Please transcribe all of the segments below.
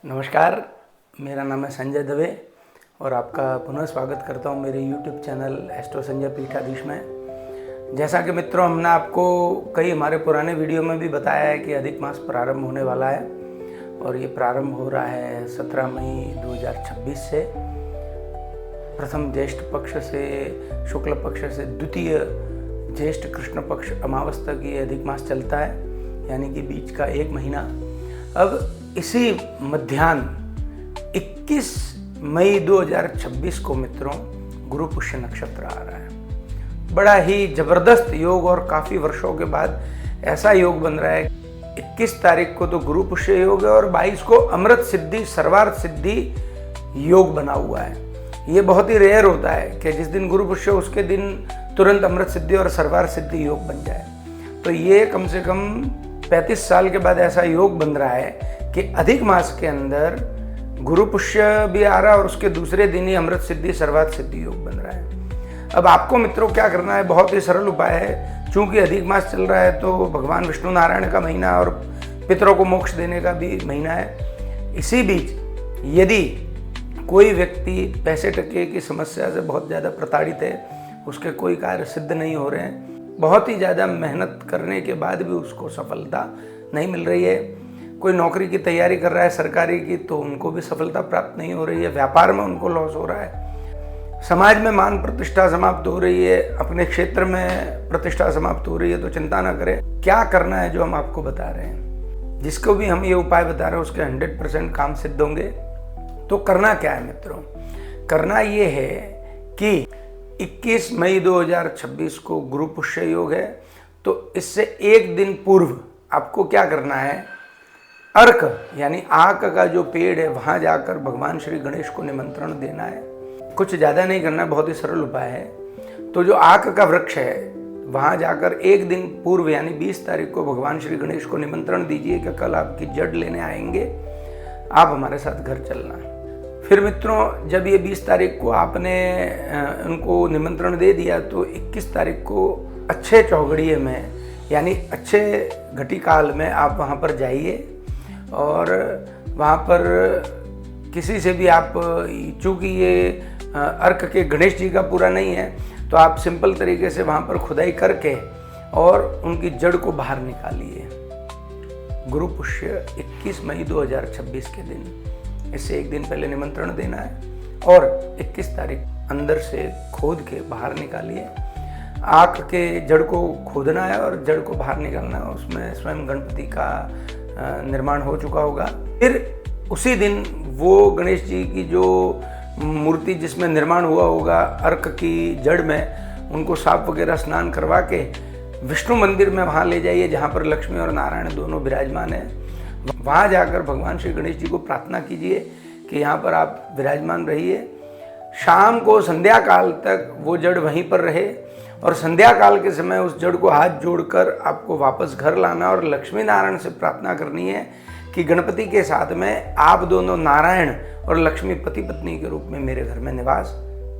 नमस्कार, मेरा नाम है संजय दवे और आपका पुनः स्वागत करता हूं मेरे YouTube चैनल एस्ट्रो संजय पीठाधीश में। जैसा कि मित्रों, हमने आपको कई हमारे पुराने वीडियो में भी बताया है कि अधिक मास प्रारंभ होने वाला है और ये प्रारंभ हो रहा है 17 मई 2026 से। प्रथम ज्येष्ठ पक्ष से, शुक्ल पक्ष से द्वितीय ज्येष्ठ कृष्ण पक्ष अमावस्या की अधिक मास चलता है, यानी कि बीच का एक महीना। अब इसी मध्याह्न 21 मई 2026 को मित्रों गुरु पुष्य नक्षत्र आ रहा है। बड़ा ही जबरदस्त योग और काफ़ी वर्षों के बाद ऐसा योग बन रहा है। 21 तारीख को तो गुरु पुष्य योग है और 22 को अमृत सिद्धि सर्वार्थ सिद्धि योग बना हुआ है। ये बहुत ही रेयर होता है कि जिस दिन गुरु पुष्य उसके दिन तुरंत अमृत सिद्धि और सर्वार्थ सिद्धि योग बन जाए। तो ये कम से कम 35 साल के बाद ऐसा योग बन रहा है कि अधिक मास के अंदर गुरु पुष्य भी आ रहा है और उसके दूसरे दिन ही अमृत सिद्धि सर्वार्थ सिद्धि योग बन रहा है। अब आपको मित्रों क्या करना है, बहुत ही सरल उपाय है। चूंकि अधिक मास चल रहा है तो भगवान विष्णु नारायण का महीना और पितरों को मोक्ष देने का भी महीना है। इसी बीच यदि कोई व्यक्ति पैसे टके की समस्या से बहुत ज़्यादा प्रताड़ित है, उसके कोई कार्य सिद्ध नहीं हो रहे हैं, बहुत ही ज़्यादा मेहनत करने के बाद भी उसको सफलता नहीं मिल रही है, कोई नौकरी की तैयारी कर रहा है सरकारी की तो उनको भी सफलता प्राप्त नहीं हो रही है, व्यापार में उनको लॉस हो रहा है, समाज में मान प्रतिष्ठा समाप्त हो रही है, अपने क्षेत्र में प्रतिष्ठा समाप्त हो रही है, तो चिंता ना करें। क्या करना है जो हम आपको बता रहे हैं, जिसको भी हम ये उपाय बता रहे हैं उसके 100% काम सिद्ध होंगे। तो करना क्या है मित्रों, करना ये है कि 21 मई 2026 को गुरु पुष्य योग है, तो इससे एक दिन पूर्व आपको क्या करना है, अर्क यानी आक का जो पेड़ है वहाँ जाकर भगवान श्री गणेश को निमंत्रण देना है। कुछ ज़्यादा नहीं करना है, बहुत ही सरल उपाय है। तो जो आक का वृक्ष है वहाँ जाकर एक दिन पूर्व यानी 20 तारीख को भगवान श्री गणेश को निमंत्रण दीजिए कि कल आपकी जड़ लेने आएंगे, आप हमारे साथ घर चलना। फिर मित्रों, जब ये 20 तारीख को आपने उनको निमंत्रण दे दिया तो 21 तारीख को अच्छे चौगड़िए में यानी अच्छे घटी काल में आप वहाँ पर जाइए और वहाँ पर किसी से भी आप, चूँकि ये अर्क के गणेश जी का पूरा नहीं है, तो आप सिंपल तरीके से वहाँ पर खुदाई करके और उनकी जड़ को बाहर निकालिए। गुरु पुष्य 21 मई 2026 के दिन, इससे एक दिन पहले निमंत्रण देना है और 21 तारीख अंदर से खोद के बाहर निकालिए। आक के जड़ को खोदना है और जड़ को बाहर निकालना है, उसमें स्वयं गणपति का निर्माण हो चुका होगा। फिर उसी दिन वो गणेश जी की जो मूर्ति जिसमें निर्माण हुआ होगा अर्क की जड़ में, उनको साफ वगैरह स्नान करवा के विष्णु मंदिर में वहाँ ले जाइए जहाँ पर लक्ष्मी और नारायण दोनों विराजमान हैं। वहाँ जाकर भगवान श्री गणेश जी को प्रार्थना कीजिए कि यहाँ पर आप विराजमान रहिए। शाम को संध्या काल तक वो जड़ वहीं पर रहे और संध्या काल के समय उस जड़ को हाथ जोड़कर आपको वापस घर लाना और लक्ष्मी नारायण से प्रार्थना करनी है कि गणपति के साथ में आप दोनों नारायण और लक्ष्मी पति पत्नी के रूप में मेरे घर में निवास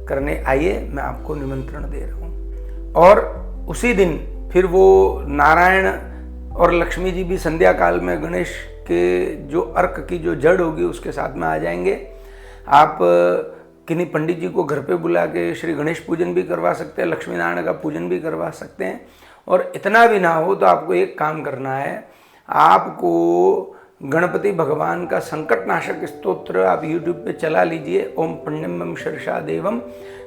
करने आइए, मैं आपको निमंत्रण दे रहा हूँ। और उसी दिन फिर वो नारायण और लक्ष्मी जी भी संध्या काल में गणेश के जो अर्क की जो जड़ होगी उसके साथ में आ जाएंगे। आप किन्हीं पंडित जी को घर पे बुला के श्री गणेश पूजन भी करवा सकते हैं, लक्ष्मी नारायण का पूजन भी करवा सकते हैं। और इतना भी ना हो तो आपको एक काम करना है, आपको गणपति भगवान का संकटनाशक स्तोत्र आप YouTube पे चला लीजिए। ओम पुण्यम शीर्षा देवम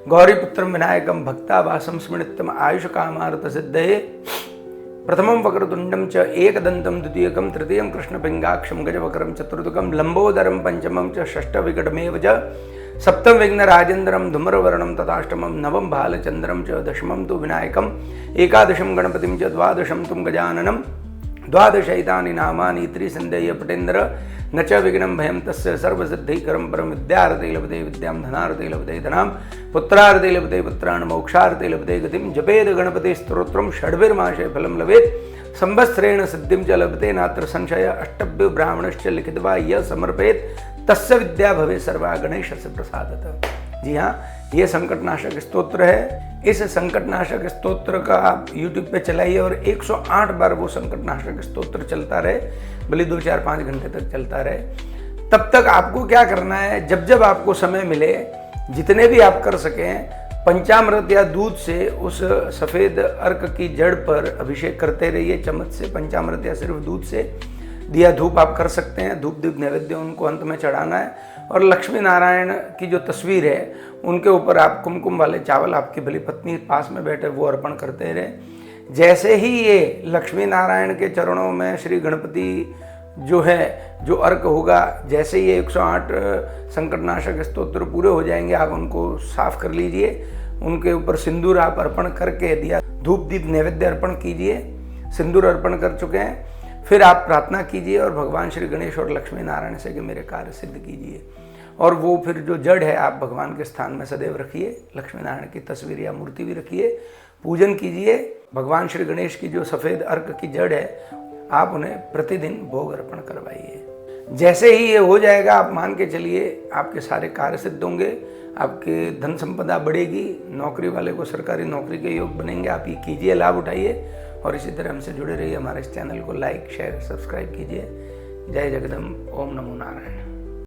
गौरीपुत्रम विनायकम भक्तावासम स्मृतम आयुष कामार्थ सिद्धये प्रथमं वक्रतुंडम च एकदंतम द्वितीयकम तृतीयं कृष्णपिंगाक्षम गजवक्रम चतुर्थकम लंबोदरम पंचमं च षष्ठविकटमेव च सप्तम विघ्न राजेन्द्रम धूम्रवर्णम तथाष्टमं नवम भालचंद्रम च दशमं तु विनायकम एकादशम गणपतिं च द्वादशं तुम गजाननम द्वादशैतानि नामानि त्रिसन्देय पटेन्द्र न च विघ्नं भयं तस्य सर्वसिद्धिकरं परं विद्यार्थे लभते विद्यां धनार्थे लभते धनां पुत्रार्थे लभते पुत्रान् मोक्षार्थे लभते गतिं जपेद गणपति स्तोत्रं षड्भिर्मासे फलं लभेत् संवत्सरेण सिद्धिं च लभते नात्र संशय अष्टभ्यो ब्राह्मणश्च लिखित्वा यः समर्पयेत् तस्य विद्या भवे सर्वा गणेशस्य प्रसादतः। जी हाँ, ये संकटनाशक स्तोत्र है। इस संकटनाशक स्तोत्र का आप YouTube पे चलाइए और 108 बार वो संकटनाशक स्तोत्र चलता रहे, भले 2, 4, 5 घंटे तक चलता रहे। तब तक आपको क्या करना है, जब जब आपको समय मिले, जितने भी आप कर सकें, पंचामृत या दूध से उस सफ़ेद अर्क की जड़ पर अभिषेक करते रहिए चम्मच से। पंचामृत या सिर्फ दूध से दिया धूप आप कर सकते हैं, धूप दीप नैवेद्य उनको अंत में चढ़ाना है। और लक्ष्मी नारायण की जो तस्वीर है उनके ऊपर आप कुमकुम वाले चावल, आपकी भली पत्नी पास में बैठे, वो अर्पण करते रहे। जैसे ही ये लक्ष्मी नारायण के चरणों में श्री गणपति जो है, जो अर्क होगा, जैसे ही 108 संकटनाशक स्तोत्र पूरे हो जाएंगे, आप उनको साफ कर लीजिए। उनके ऊपर सिंदूर आप अर्पण करके दिया धूप दीप नैवेद्य अर्पण कीजिए। सिंदूर अर्पण कर चुके हैं, फिर आप प्रार्थना कीजिए और भगवान श्री गणेश और लक्ष्मी नारायण से कि मेरे कार्य सिद्ध कीजिए। और वो फिर जो जड़ है आप भगवान के स्थान में सदैव रखिए, लक्ष्मी नारायण की तस्वीर या मूर्ति भी रखिए, पूजन कीजिए। भगवान श्री गणेश की जो सफ़ेद अर्क की जड़ है, आप उन्हें प्रतिदिन भोग अर्पण करवाइए। जैसे ही ये हो जाएगा, आप मान के चलिए आपके सारे कार्य सिद्ध होंगे, आपके धन संपदा बढ़ेगी, नौकरी वाले को सरकारी नौकरी के योग बनेंगे। आप ये कीजिए, लाभ उठाइए और इसी तरह हमसे जुड़े रहिए। हमारे इस चैनल को लाइक शेयर सब्सक्राइब कीजिए। जय जगदम्ब, ओम नमो नारायण।